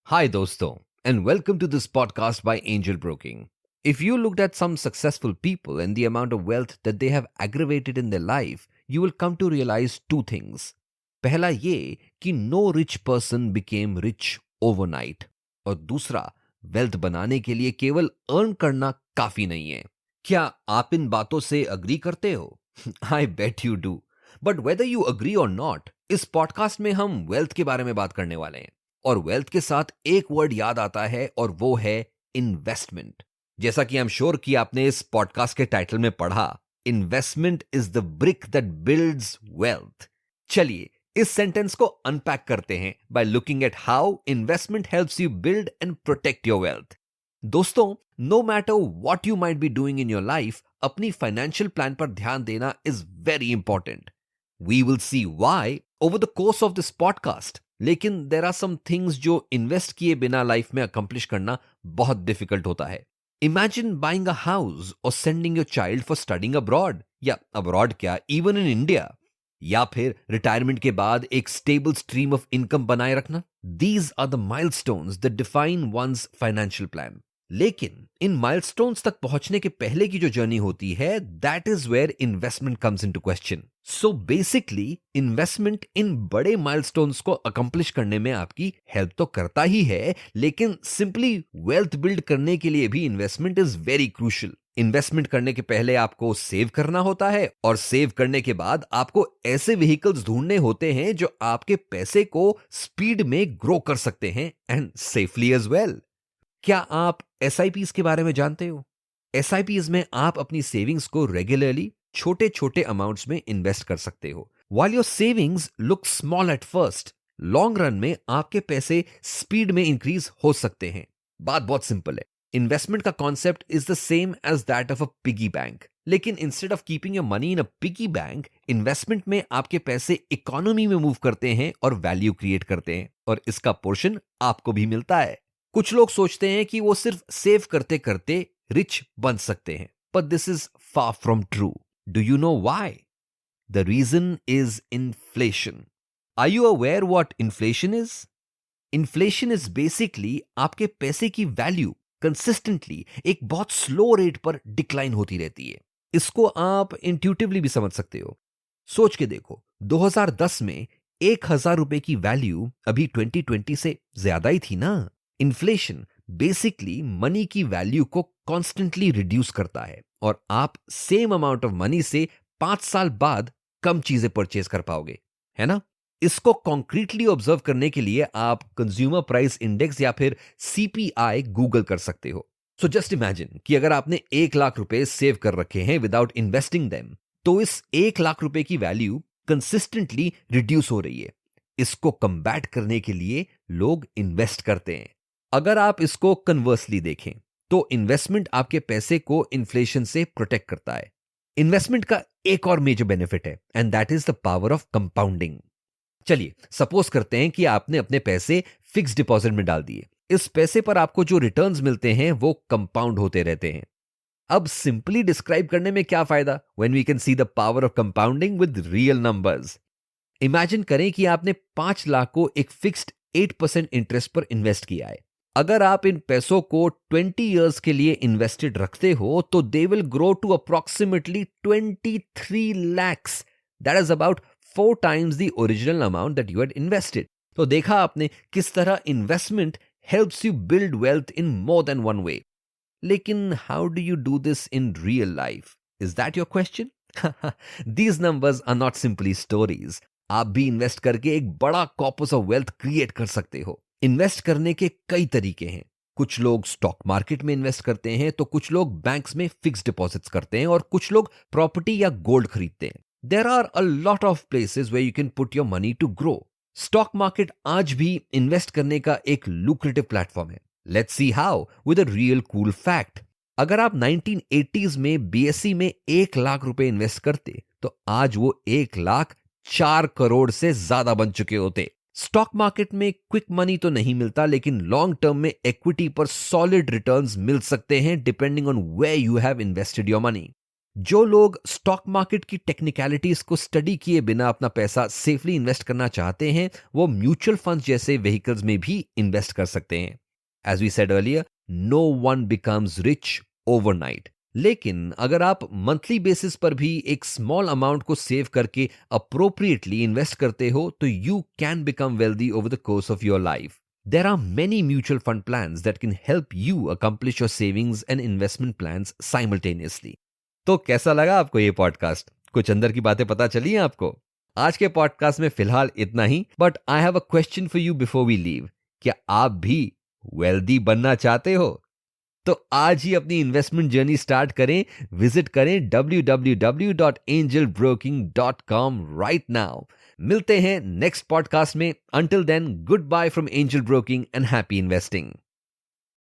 Hi, Dosto, and welcome to this podcast by Angel Broking. If you looked at some successful people and the amount of wealth that they have aggravated in their life, you will come to realize two things. पहला ये कि no rich person became rich overnight, और दूसरा, wealth बनाने के लिए केवल earn करना काफी नहीं है. क्या आप इन बातों से अग्री करते हो? I bet you do. But whether you agree or not, इस पॉडकास्ट में हम वेल्थ के बारे में बात करने वाले हैं. और वेल्थ के साथ एक वर्ड याद आता है और वो है इन्वेस्टमेंट. जैसा कि आई एम श्योर कि आपने इस पॉडकास्ट के टाइटल में पढ़ा, investment is the brick that builds wealth. चलिए इस सेंटेंस को अनपैक करते हैं by looking at how investment helps you build and protect your wealth. दोस्तों, no matter what you might be doing in your life, अपनी financial plan पर ध्यान देना is very important. We will see why over the course of this podcast. लेकिन there are some things जो invest किए बिना life में accomplish करना बहुत डिफिकल्ट होता है. इमेजिन बाइंग अ हाउस और sending your child for studying abroad, या अब्रॉड क्या, इवन इन इंडिया. या फिर रिटायरमेंट के बाद एक स्टेबल स्ट्रीम ऑफ इनकम बनाए रखना. These are the milestones that define one's financial plan. लेकिन इन माइलस्टोन्स तक पहुंचने के पहले की जो जर्नी होती है, that is where investment comes into question. So basically investment इन बड़े माइलस्टोन्स को अकम्प्लिश करने में आपकी हेल्प तो करता ही है, लेकिन सिंपली वेल्थ बिल्ड करने के लिए भी investment is very crucial. Investment करने के पहले आपको सेव करना होता है, और सेव करने के बाद आपको ऐसे व्हीकल्स ढूंढने होते हैं जो आपके पैसे को स्पीड में ग्रो कर सकते हैं, एंड सेफली एज वेल. क्या आप एसआईपीज के बारे में जानते हो? एसआईपीज में आप अपनी सेविंग्स को रेगुलरली छोटे छोटे अमाउंट्स में इन्वेस्ट कर सकते हो. While your savings look small at first, long run में आपके पैसे स्पीड में इंक्रीज हो सकते हैं. बात बहुत सिंपल है. इन्वेस्टमेंट का concept is the same as that of a piggy bank. लेकिन instead of keeping your money in a piggy bank, investment में आपके पैसे इकोनॉमी में मूव करते हैं और वैल्यू क्रिएट करते हैं, और इसका पोर्शन आपको भी मिलता है. कुछ लोग सोचते हैं कि वो सिर्फ सेव करते करते रिच बन सकते हैं, but this is far from true. Do you know why? The reason is inflation. Are you aware what inflation is? Inflation is basically आपके पैसे की वैल्यू कंसिस्टेंटली एक बहुत स्लो रेट पर डिक्लाइन होती रहती है. इसको आप इंट्यूटिवली भी समझ सकते हो. सोच के देखो, 2010 में 1,000 रुपए की वैल्यू अभी 2020 से ज्यादा ही थी ना. इन्फ्लेशन बेसिकली मनी की वैल्यू को कॉन्स्टेंटली रिड्यूस करता है, और आप सेम अमाउंट ऑफ मनी से 5 साल बाद कम चीजें परचेज कर पाओगे, है ना. इसको कॉन्क्रीटली ऑब्जर्व करने के लिए आप कंज्यूमर प्राइस इंडेक्स या फिर सीपीआई गूगल कर सकते हो. सो जस्ट इमेजिन कि अगर आपने 1,00,000 रुपए सेव कर रखे हैं विदाउट इन्वेस्टिंग देम, तो इस 1,00,000 रुपए की वैल्यू कंसिस्टेंटली रिड्यूस हो रही है. इसको कंबैट करने के लिए लोग इन्वेस्ट करते हैं. अगर आप इसको कन्वर्सली देखें, तो इन्वेस्टमेंट आपके पैसे को इन्फ्लेशन से प्रोटेक्ट करता है. इन्वेस्टमेंट का एक और मेजर बेनिफिट है, and that is the power of compounding. चलिए सपोज करते हैं कि आपने अपने पैसे फिक्स डिपॉजिट में डाल दिए. इस पैसे पर आपको जो रिटर्न्स मिलते हैं वो कंपाउंड होते रहते हैं. अब सिंपली डिस्क्राइब करने में क्या फायदा when we can see the power of compounding with real numbers. Imagine करें कि आपने 5 लाख को एक फिक्स्ड 8% इंटरेस्ट पर इन्वेस्ट किया है. अगर आप इन पैसों को 20 इयर्स के लिए इन्वेस्टेड रखते हो, तो they will grow to approximately 23 lakhs. That is about 4 times the original amount that you had invested. तो देखा आपने किस तरह investment helps you build wealth in more than one way. लेकिन how do you do this in real life? Is that your question? These numbers are not simply stories. आप भी invest करके एक बड़ा कॉर्पस ऑफ वेल्थ क्रिएट कर सकते हो. Invest करने के कई तरीके हैं. कुछ लोग स्टॉक मार्केट में इन्वेस्ट करते हैं, तो कुछ लोग बैंक्स में फिक्स डिपॉजिट्स करते हैं, और कुछ लोग प्रॉपर्टी या गोल्ड खरीदते हैं. There are a lot of places where you can put your money to grow. Stock market आज भी इन्वेस्ट करने का एक लुक्रेटिव प्लेटफॉर्म है. Let's see how with a real cool fact. अगर आप 1980s में बीएसई में 1,00,000 रुपए इन्वेस्ट करते, तो आज वो 1,04 करोड़ से ज्यादा बन चुके होते. स्टॉक मार्केट में क्विक मनी तो नहीं मिलता, लेकिन लॉन्ग टर्म में इक्विटी पर सॉलिड रिटर्न्स मिल सकते हैं depending on where you have invested your money. जो लोग स्टॉक मार्केट की टेक्निकलिटीज को स्टडी किए बिना अपना पैसा सेफली इन्वेस्ट करना चाहते हैं, वो म्यूचुअल फंड जैसे व्हीकल्स में भी इन्वेस्ट कर सकते हैं। As we said earlier, no one becomes rich overnight. लेकिन अगर आप मंथली बेसिस पर भी एक स्मॉल अमाउंट को सेव करके अप्रोप्रिएटली इन्वेस्ट करते हो, तो you can become wealthy over the course of your life. There are many mutual fund plans that can help you accomplish your savings and investment plans simultaneously. तो कैसा लगा आपको ये पॉडकास्ट? कुछ अंदर की बातें पता चली हैं आपको? आज के पॉडकास्ट में फिलहाल इतना ही, but I have a question for you before we leave. क्या आप भी वेल्दी बनना चाहते हो? तो आज ही अपनी इन्वेस्टमेंट जर्नी स्टार्ट करें। विजिट करें www.angelbroking.com राइट नाउ। मिलते हैं नेक्स्ट पॉडकास्ट में। Until then, goodbye from Angel Broking and happy investing.